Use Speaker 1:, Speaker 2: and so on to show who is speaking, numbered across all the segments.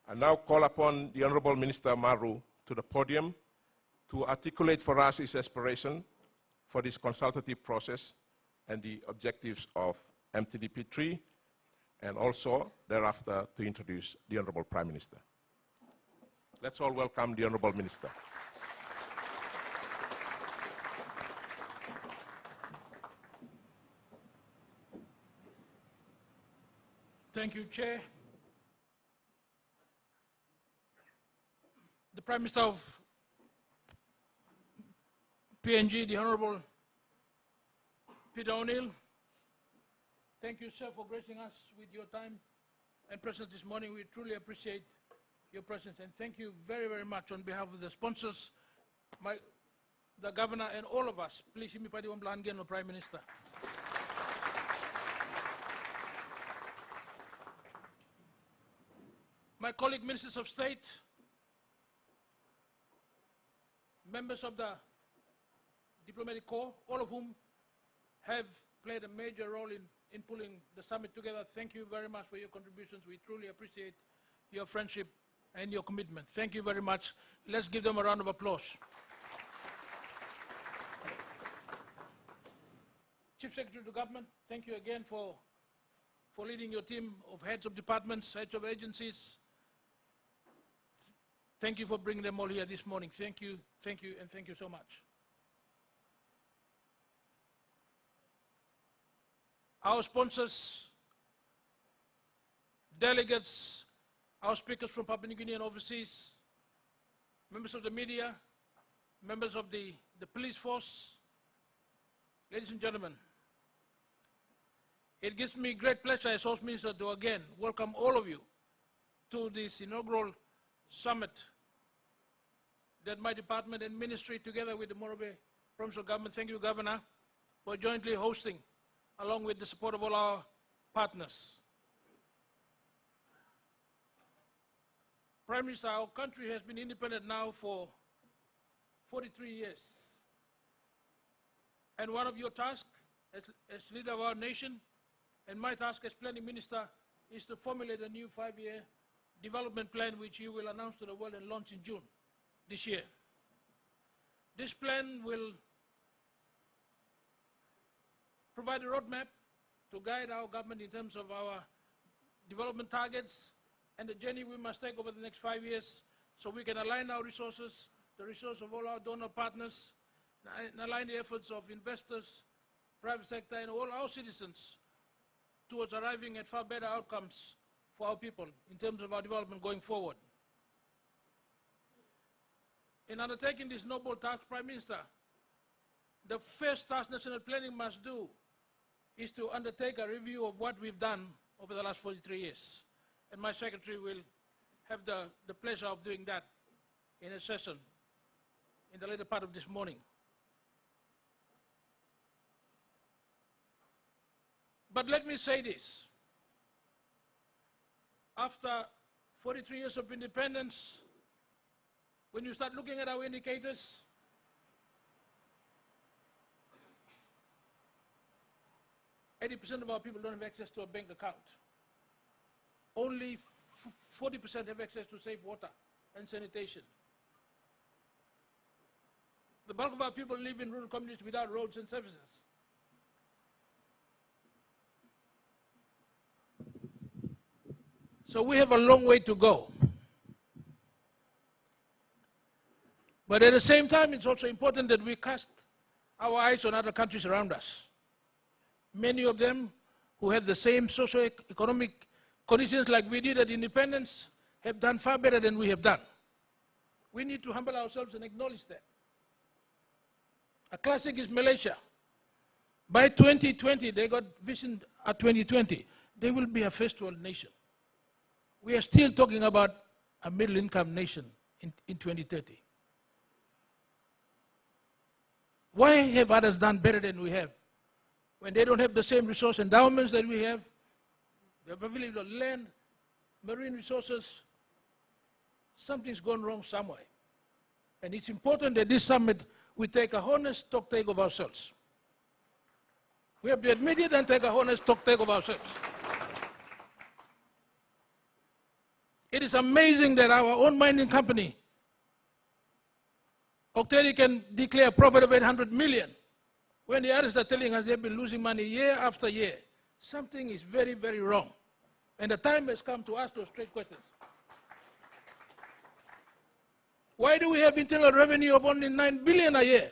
Speaker 1: I now call upon the Honorable Minister Maru to the podium to articulate for us his aspiration for this consultative process and the objectives of MTDP3, and also thereafter to introduce the Honorable Prime Minister. Let's all welcome the Honorable Minister.
Speaker 2: Thank you, Chair. The Prime Minister of PNG, the Honorable Peter O'Neill. Thank you, sir, for gracing us with your time and presence this morning. We truly appreciate your presence, and thank you very, very much on behalf of the sponsors, the Governor, and all of us. Please hear me, Prime Minister. My colleague Ministers of State, members of the Diplomatic Corps, all of whom have played a major role in pulling the summit together. Thank you very much for your contributions. We truly appreciate your friendship and your commitment. Thank you very much. Let's give them a round of applause. Chief Secretary of the Government, thank you again for leading your team of heads of departments, heads of agencies. Thank you for bringing them all here this morning. Thank you, and thank you so much. Our sponsors, delegates, our speakers from Papua New Guinea and overseas, members of the media, members of the police force, ladies and gentlemen, it gives me great pleasure as Host Minister to again welcome all of you to this inaugural summit that my department and ministry, together with the Morobe Provincial Government, thank you, Governor, for jointly hosting, along with the support of all our partners. Prime Minister, our country has been independent now for 43 years. And one of your tasks as leader of our nation, and my task as planning minister, is to formulate a new 5-year development plan which you will announce to the world and launch in June this year. This plan will provide a roadmap to guide our government in terms of our development targets and the journey we must take over the next 5 years, so we can align our resources, the resources of all our donor partners, and align the efforts of investors, private sector, and all our citizens towards arriving at far better outcomes for our people in terms of our development going forward. In undertaking this noble task, Prime Minister, the first task national planning must do is to undertake a review of what we've done over the last 43 years. And my secretary will have the pleasure of doing that in a session in the later part of this morning. But let me say this. After 43 years of independence, when you start looking at our indicators, %80 of our people don't have access to a bank account. Only 40% have access to safe water and sanitation. The bulk of our people live in rural communities without roads and services. So we have a long way to go. But at the same time, it's also important that we cast our eyes on other countries around us. Many of them who have the same socio-economic conditions like we did at independence have done far better than we have done. We need to humble ourselves and acknowledge that. A classic is Malaysia. By 2020, they got vision at 2020. They will be a first world nation. We are still talking about a middle income nation in 2030. Why have others done better than we have? When they don't have the same resource endowments that we have, the availability of land, marine resources, something's gone wrong somewhere. And it's important that this summit, we take a honest stock take of ourselves. We have to admit it and take a honest stock take of ourselves. It is amazing that our own mining company, Octeri, can declare a profit of 800 million when the others are telling us they've been losing money year after year. Something is very, very wrong. And the time has come to ask those straight questions. Why do we have internal revenue of only 9 billion a year?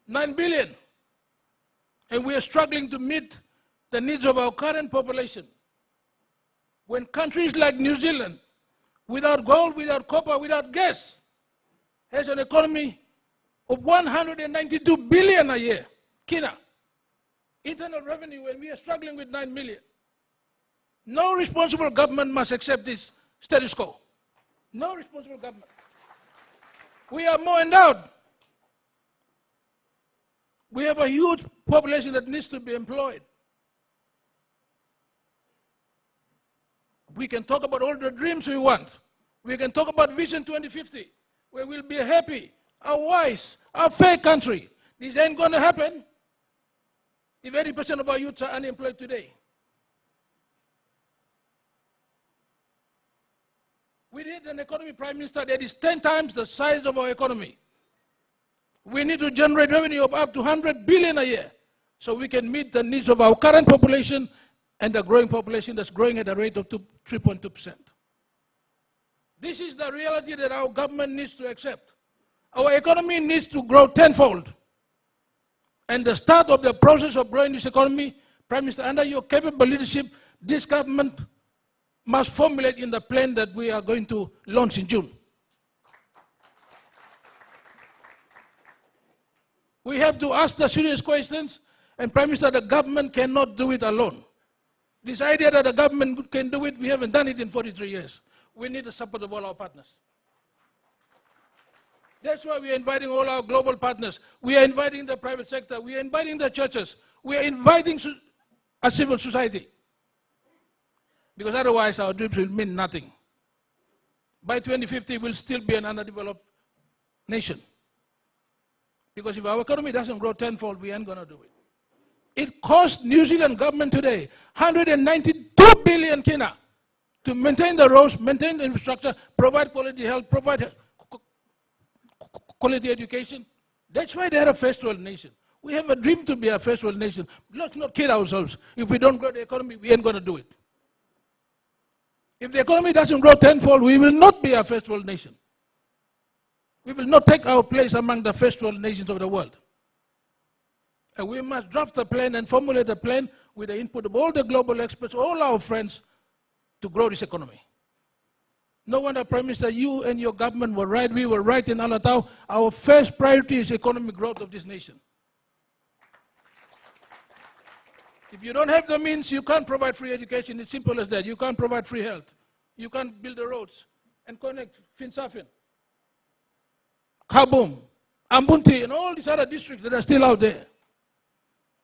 Speaker 2: 9 billion. And we are struggling to meet the needs of our current population. When countries like New Zealand, without gold, without copper, without gas, has an economy of 192 billion a year, Kina, internal revenue, and we are struggling with 9 million. No responsible government must accept this status quo. No responsible government. We are more endowed. We have a huge population that needs to be employed. We can talk about all the dreams we want. We can talk about Vision 2050, where we'll be happy, a wise, a fair country. This ain't going to happen if 80% of our youths are unemployed today. We need an economy prime minister that is 10 times the size of our economy. We need to generate revenue of up to 100 billion a year so we can meet the needs of our current population and the growing population that's growing at a rate of 3.2%. This is the reality that our government needs to accept. Our economy needs to grow tenfold. And the start of the process of growing this economy, Prime Minister, under your capable leadership, this government must formulate in the plan that we are going to launch in June. We have to ask the serious questions, and Prime Minister, the government cannot do it alone. This idea that the government can do it, we haven't done it in 43 years. We need the support of all our partners. That's why we are inviting all our global partners. We are inviting the private sector. We are inviting the churches. We are inviting a civil society. Because otherwise our dreams will mean nothing. By 2050, we'll still be an underdeveloped nation. Because if our economy doesn't grow tenfold, we ain't going to do it. It costs New Zealand government today 192 billion kina to maintain the roads, maintain the infrastructure, provide quality health, provide quality education. That's why they are a first world nation. We have a dream to be a first world nation. Let's not kid ourselves. If we don't grow the economy, we ain't going to do it. If the economy doesn't grow tenfold, we will not be a first world nation. We will not take our place among the first world nations of the world. And we must draft a plan and formulate a plan with the input of all the global experts, all our friends, to grow this economy. No wonder, Prime Minister, you and your government were right. We were right in Alatau. Our first priority is economic growth of this nation. If you don't have the means, you can't provide free education. It's simple as that. You can't provide free health. You can't build the roads and connect Finsafin, Kabum, Ambunti, and all these other districts that are still out there.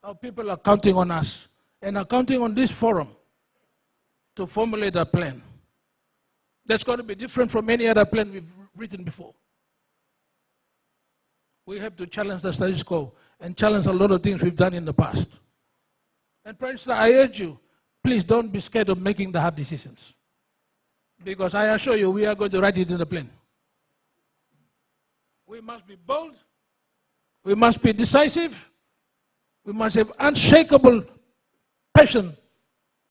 Speaker 2: Our people are counting on us and are counting on this forum to formulate a plan that's going to be different from any other plan we've written before. We have to challenge the status quo and challenge a lot of things we've done in the past. And Prime Minister, I urge you, please don't be scared of making the hard decisions. Because I assure you, we are going to write it in the plan. We must be bold. We must be decisive. We must have unshakable passion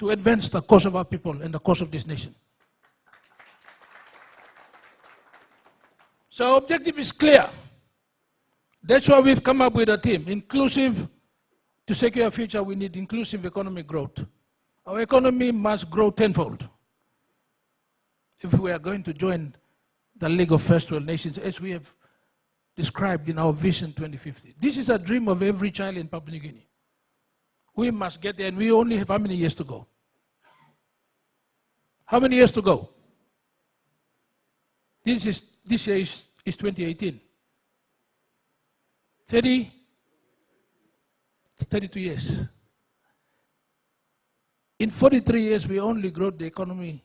Speaker 2: to advance the cause of our people and the cause of this nation. So our objective is clear. That's why we've come up with a team, inclusive. To secure a future, we need inclusive economic growth. Our economy must grow tenfold if we are going to join the League of First World Nations as we have described in our Vision 2050. This is a dream of every child in Papua New Guinea. We must get there, and we only have how many years to go? How many years to go? This year is 2018. 32 years. In 43 years, we only grew the economy,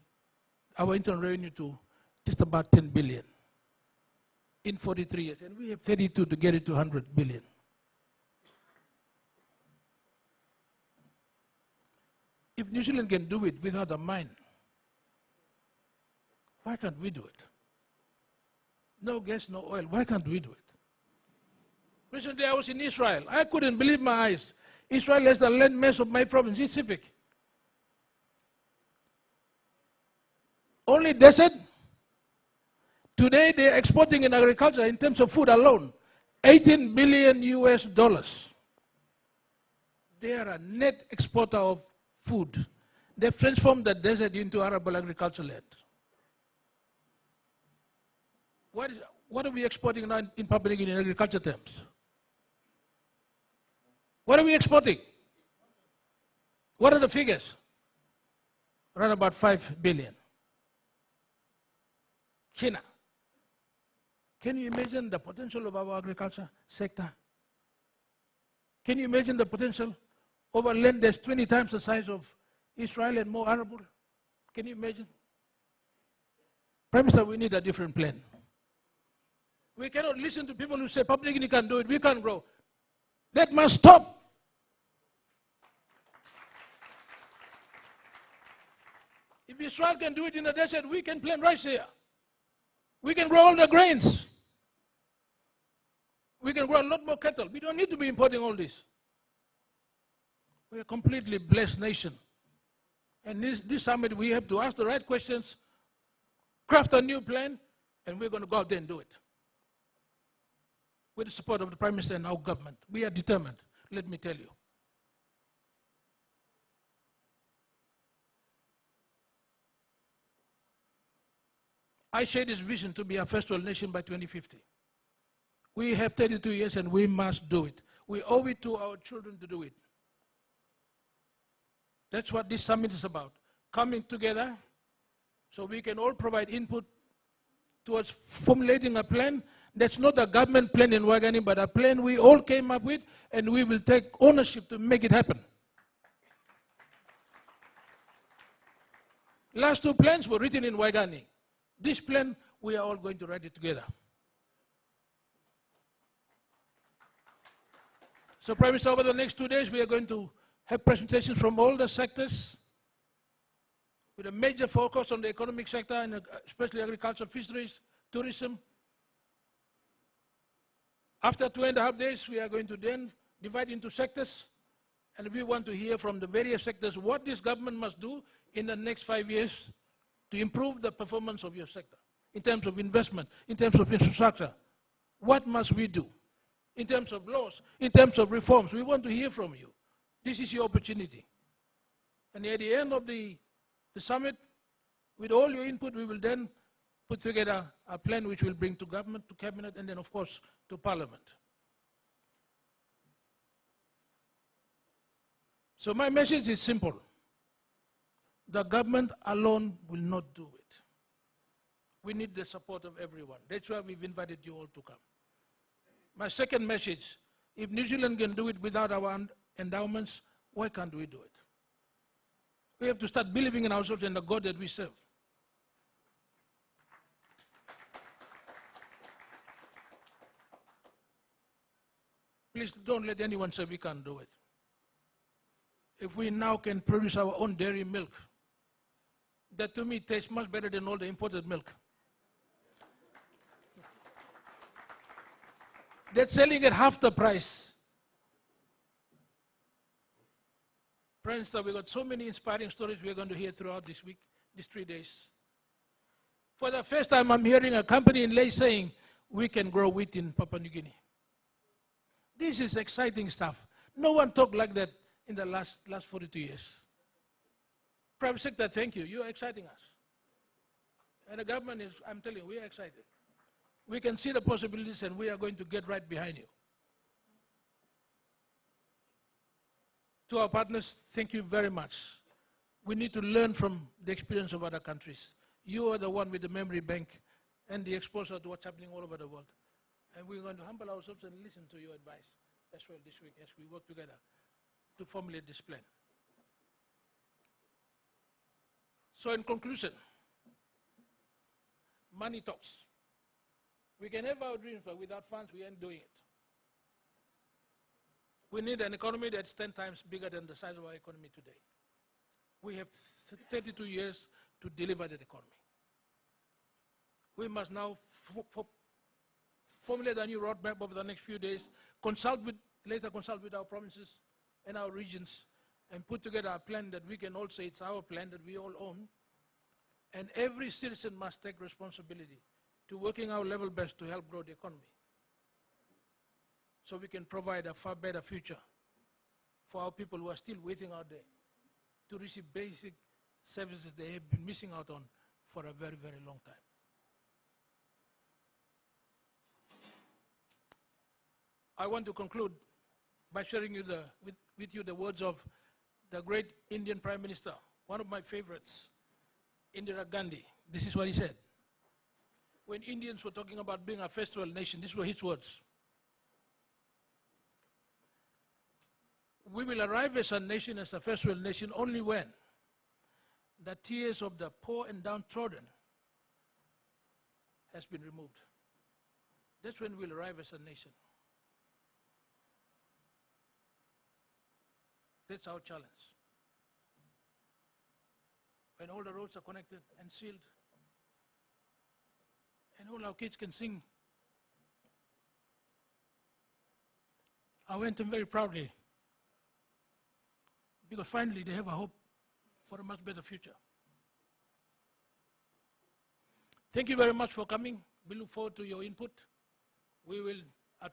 Speaker 2: our internal revenue, to just about 10 billion. In 43 years, and we have 32 to get it to 100 billion. If New Zealand can do it without a mine, Why can't we do it? No gas, no oil. Why can't we do it? Recently, I was in Israel. I couldn't believe my eyes. Israel has the land mass of my province, East Pacific. Only desert. Today, they're exporting in agriculture, in terms of food alone, 18 billion US dollars. They are a net exporter of food. They've transformed the desert into arable agriculture land. What are we exporting now in Papua New Guinea in agriculture terms? What are we exporting? What are the figures? Around about 5 billion. China. Can you imagine the potential of our agriculture sector? Can you imagine the potential of a land that's 20 times the size of Israel and more arable? Can you imagine? Prime Minister, we need a different plan. We cannot listen to people who say Papua New Guinea can do it, we can't grow. That must stop. If Israel can do it in the desert, we can plant rice here. We can grow all the grains. We can grow a lot more cattle. We don't need to be importing all this. We're a completely blessed nation. And this summit, we have to ask the right questions, craft a new plan, and we're going to go out there and do it. With the support of the Prime Minister and our government. We are determined, let me tell you. I share this vision to be a first world nation by 2050. We have 32 years and we must do it. We owe it to our children to do it. That's what this summit is about. Coming together so we can all provide input towards formulating a plan that's not a government plan in Waigani, but a plan we all came up with, and we will take ownership to make it happen. Last two plans were written in Waigani. This plan, we are all going to write it together. So, Prime Minister, over the next 2 days, we are going to have presentations from all the sectors with a major focus on the economic sector, and especially agriculture, fisheries, tourism. After 2.5 days, we are going to then divide into sectors, and we want to hear from the various sectors what this government must do in the next 5 years to improve the performance of your sector, in terms of investment, in terms of infrastructure. What must we do? In terms of laws, in terms of reforms, we want to hear from you. This is your opportunity. And at the end of the summit, with all your input, we will then put together a plan which will bring to government, to cabinet, and then of course to parliament. So my message is simple. The government alone will not do it. We need the support of everyone. That's why we've invited you all to come. My second message, if New Zealand can do it without our endowments, why can't we do it? We have to start believing in ourselves and the God that we serve. Please don't let anyone say we can't do it. If we now can produce our own dairy milk, that to me tastes much better than all the imported milk. They're selling at half the price. Prime Minister, we've got so many inspiring stories we're going to hear throughout this week, these 3 days. For the first time, I'm hearing a company in Lae saying, we can grow wheat in Papua New Guinea. This is exciting stuff. No one talked like that in the last 42 years. Private sector, thank you. You're exciting us. And the government is, I'm telling you, we are excited. We can see the possibilities and we are going to get right behind you. To our partners, thank you very much. We need to learn from the experience of other countries. You are the one with the memory bank and the exposure to what's happening all over the world. And we're going to humble ourselves and listen to your advice as well this week as we work together to formulate this plan. So in conclusion, money talks. We can have our dreams, but without funds, we ain't doing it. We need an economy that's 10 times bigger than the size of our economy today. We have 32 years to deliver that economy. We must now formulate a new roadmap over the next few days, later consult with our provinces and our regions, and put together a plan that we can all say it's our plan that we all own. And every citizen must take responsibility to working our level best to help grow the economy, so we can provide a far better future for our people who are still waiting out there to receive basic services they have been missing out on for a very, very long time. I want to conclude by sharing with you the words of the great Indian Prime Minister, one of my favorites, Indira Gandhi. This is what he said. When Indians were talking about being a first world nation, these were his words. We will arrive as a nation, as a first world nation, only when the tears of the poor and downtrodden has been removed. That's when we'll arrive as a nation. That's our challenge. When all the roads are connected and sealed, and all our kids can sing our anthem very proudly, because finally they have a hope for a much better future. Thank you very much for coming. We look forward to your input. We will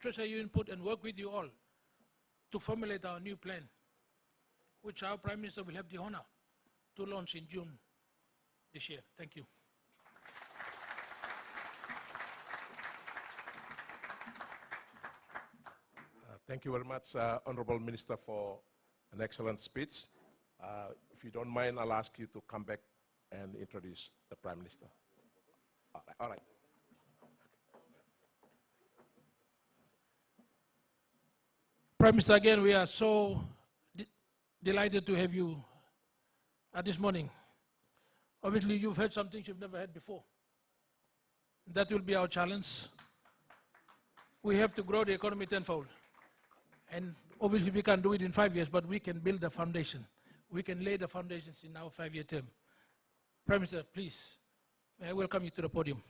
Speaker 2: treasure your input and work with you all to formulate our new plan, which our Prime Minister will have the honor to launch in June this year. Thank you.
Speaker 1: Thank you very much, Honorable Minister, for an excellent speech. If you don't mind, I'll ask you to come back and introduce the Prime Minister. All right.
Speaker 2: Prime Minister, again, we are so delighted to have you this morning. Obviously, you've heard some things you've never heard before. That will be our challenge. We have to grow the economy tenfold. And obviously, we can't do it in 5 years, but we can build the foundation. We can lay the foundations in our 5-year term. Prime Minister, please, may I welcome you to the podium.